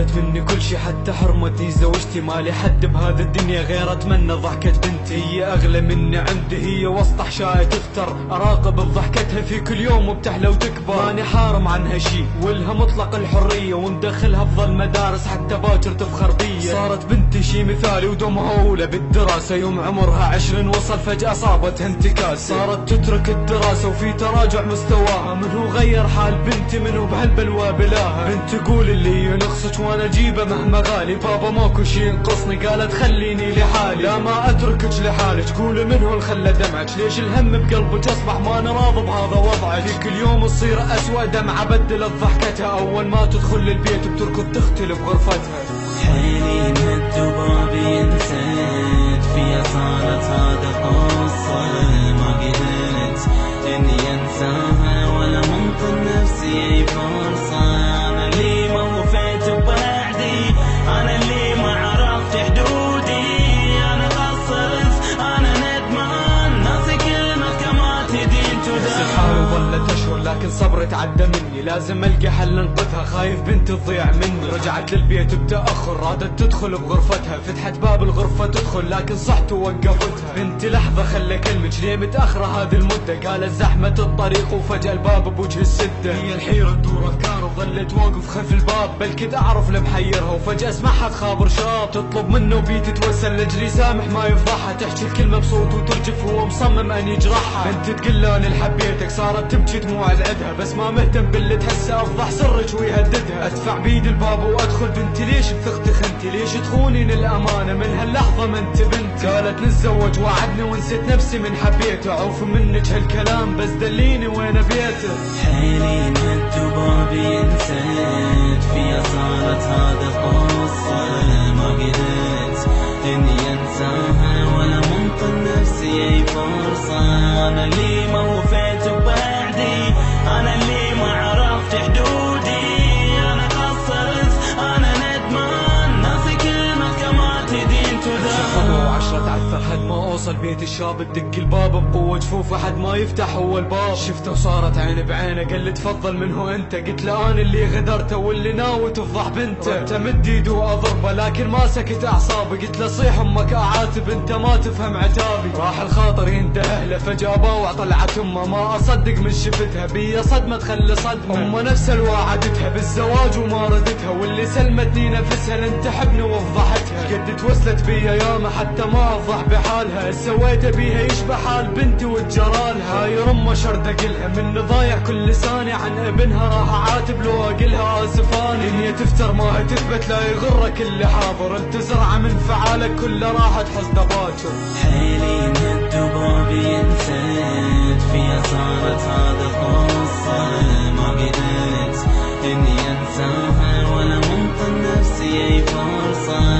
اخذت مني كل شي حتى حرمتي زوجتي، مالي حد بهذا الدنيا غير اتمنى ضحكة بنتي. هي اغلى مني عندي، هي وسط احشائي تفتر، اراقب بضحكتها في كل يوم وبتحلى وتكبر. ماني حارم عنها شي والها مطلق الحرية، ومدخلها افضل مدارس حتى باكر تفخر بي. صارت بنتي شي مثالي ودمها اولى بالدراسة، يوم عمرها 20 وصل فجأة صابتها انتكاسة. صارت تترك الدراسة وفي تراجع مستواها، منو غير حال بنتي منو بهالبلوى بلاها. بنت تقول اللي ينقصك وانا اجيبه مهما غالي، بابا ماكو شي ينقصني قالت خليني لحالي. لا ما اتركك لحالك، قولي منو اللي خلى دمعك، ليش الهم بقلبك اصبح ما نراضي بهذا وضعك. في كل يوم تصير اسوأ دمعة بدلت ضحكتها، اول ما تدخل البيت بتركض تختلف غرفتها. حيلي مد وبابي انسيت فيها صارت هذا قصة، ما قدرت اني انساها ولا منطر نفسي اي فرصة. انا اللي ما وفيت بوعدي، انا اللي ما عرفت حدودي، انا قصرت انا ندمان، ناسي كلمة كما تدين تدان. الحال وظلت اشهر لكن صبري تعدى مني، لازم القى حل انقذها، خايف بنتي تضيع مني. رجعت للبيت بتاخر، رادت تدخل بغرفتها، فتحت باب الغرفة تدخل لكن صحت ووقفتها. بنتي لحظة خلى كلمك ليه متاخرة هذه المدة، قالت زحمة الطريق وفجأة الباب بوجه السدة. هي الحيرة تدور افكار وظلت واقف خلف الباب، بل كنت اعرف لمحيرها وفجأة اسمعها تخابر شاب، تطلب منه بي تتوسل لاجلي سامح ما يفضحها، تحكي الكلمة بصوت وترجف وهو مصمم ان يجرحها. بنت تقول له انا اللي حبيتك، صارت تبكي دموع العدها، بس ما مهتم باللي تحسه افضح سرك ويهددها. ادفع بيد الباب وادخل، بنتي ليش بثقتك انتي، ليش تخونين الامانة من هاللحظة ما انت بنتي. قالت نتزوج وعدني ونسيت نفسي من حبيته، عوف منك هالكلام بس دليني وين بيته. حيلي مد وبابي انسيت فيها صارت هذا قصة، ما قدرت اني انساها ولا منطر نفسي اي فرصة. انا اللي ما وفيت بوعدي، انا اللي ما عرفت حدودي، انا قصرت انا ندمان، ناسي كلمة كما تدين تدان. خطوة وعشرة تعثر حد ما اوصل بيت الشاب، تدق الباب بقوة جفوفه حد ما يفتح هو الباب. شفته وصارت عين بعينه، قال لي تفضل من هو انت، قلت له انا اللي غدرته واللي ناوي تفضح بنته. رحت امد ايدي واضربه لكن ما سكت اعصابي، قلت له صيح امك اعاتب انت ما تفهم عتابي. راح الخاطر ينتهى له فجأة باوع طلعت امه، ما اصدق من شفتها بيا صدمة تخلي صدمة. امه نفس الوعدتها بالزواج وما ردتها، واللي سلمتني نفسها لن تحبني وفضحتها. قد توسلت بيا ياما حتى ما افضح بحالها، سويت بيها يشبه حال بنتي وتجرالها. هاي رمى شرد اقلها من ضايع كل لساني عن ابنها، راح اعاتب لو اقلها اسفاني. هي تفتر ما تثبت لا يغرك اللي حاضر، انت زرعة من فعالك كله راحت حصد باكر. حيلي مد وبابي انسيت فيها صارت هذا قصة، ما قدرت اني انساها ولا منطر نفسي اي فرصة.